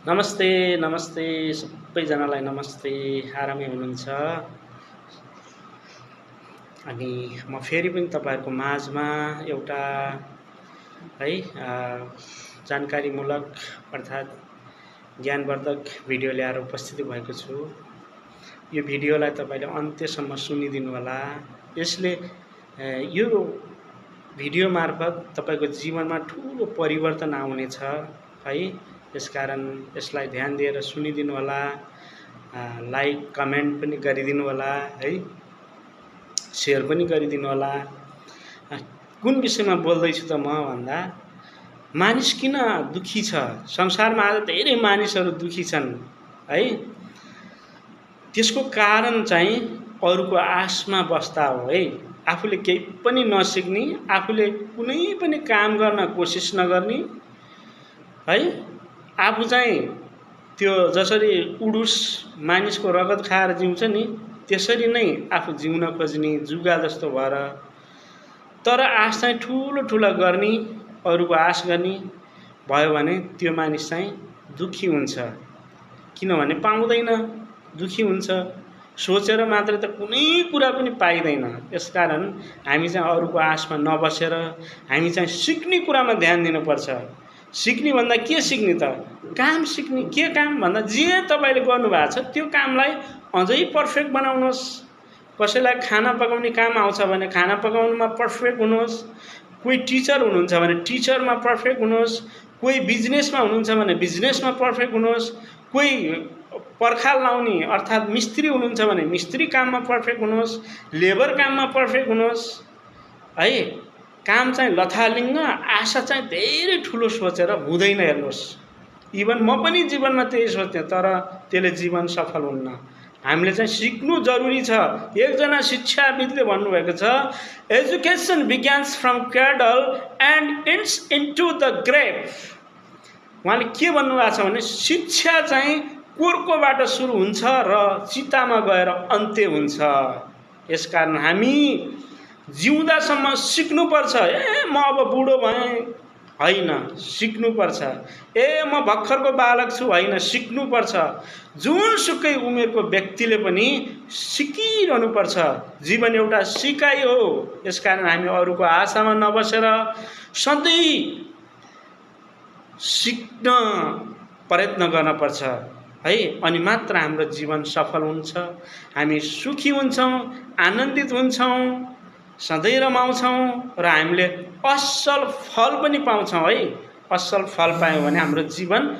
नमस्ते नमस्ते सबैजनालाई नमस्ते। आरामै हुनुहुन्छ? अनि म फेरि पनि तपाईँहरूको माझमा एउटा है जानकारीमूलक अर्थात् ज्ञानवर्धक भिडियो ल्याएर उपस्थित भएको छु। यो भिडियोलाई तपाईँले अन्त्यसम्म सुनिदिनु होला। यसले यो भिडियो मार्फत तपाईँको जीवनमा ठुलो परिवर्तन आउनेछ है। त्यसकारण यसलाई ध्यान दिएर सुनिदिनु होला। लाइक कमेन्ट पनि गरिदिनु होला है, शेयर पनि गरिदिनु होला। कुन विषयमा बोल्दैछु त म भन्दा, मानिस किन दुखी छ? संसारमा आज धेरै मानिसहरू दुखी छन् है। त्यसको कारण चाहिँ अरूको आशमा बस्दा हो है। आफूले केही पनि नसिक्ने, आफूले कुनै पनि काम गर्न कोसिस नगर्ने है। आफू चाहिँ त्यो जसरी उडुस मानिसको रगत खाएर जिउँछ नि, त्यसरी नै आफू जिउन खोज्ने, जुगा जस्तो भएर। तर आश चाहिँ ठुलो ठुलो गर्ने, अरूको आश गर्ने भयो भने त्यो मानिस चाहिँ दुखी हुन्छ। किनभने पाउँदैन, दुखी हुन्छ। सोचेर मात्रै त कुनै कुरा पनि पाइँदैन। यसकारण हामी चाहिँ अरूको आशमा नबसेर हामी चाहिँ सिक्ने कुरामा ध्यान दिनुपर्छ। सिक्ने भन्दा के सिक्ने त? काम सिक्ने। के काम भन्दा, जे तपाईँले गर्नुभएको छ त्यो कामलाई अझै पर्फेक्ट बनाउनुहोस्। कसैलाई खाना पकाउने काम आउँछ भने खाना पकाउनुमा पर्फेक्ट हुनुहोस्। कोही टिचर हुनुहुन्छ भने टिचरमा पर्फेक्ट हुनुहोस्। कोही बिजनेसमा हुनुहुन्छ भने बिजनेसमा पर्फेक्ट हुनुहोस्। कोही पर्खाल लाउने अर्थात् मिस्त्री हुनुहुन्छ भने मिस्त्री काममा पर्फेक्ट हुनुहोस्। लेबर काममा पर्फेक्ट हुनुहोस् है। काम चाहिँ लथालिङ्ग, आशा चाहिँ धेरै ठुलो सोचेर हुँदैन। हेर्नुहोस्, इभन म पनि जीवनमा त्यही सोच्थेँ, तर त्यसले जीवन सफल हुन्न। हामीले चाहिँ सिक्नु जरुरी छ। एकजना शिक्षाविदले भन्नुभएको छ, education begins from cradle and ends into the grave. उहाँले के भन्नुभएको छ भने, शिक्षा चाहिँ कोर्कोबाट सुरु हुन्छ र चितामा गएर अन्त्य हुन्छ। यसकारण हामी जिउँदासम्म सिक्नुपर्छ। म अब बुढो भएँ होइन, सिक्नुपर्छ। म भर्खरको बालक छु होइन, सिक्नुपर्छ। जुनसुकै उमेरको व्यक्तिले पनि सिकिरहनुपर्छ। जीवन एउटा सिकाइ हो। यसकारण हामी अरूको आशामा नबसेर सधैँ सिक्न प्रयत्न गर्नुपर्छ है। अनि मात्र हाम्रो जीवन सफल हुन्छ। हामी सुखी हुन्छौँ, आनन्दित हुन्छौँ, सधैँ रमाउँछौँ र हामीले असल फल पनि पाउँछौँ है। असल फल पायौँ भने हाम्रो जीवन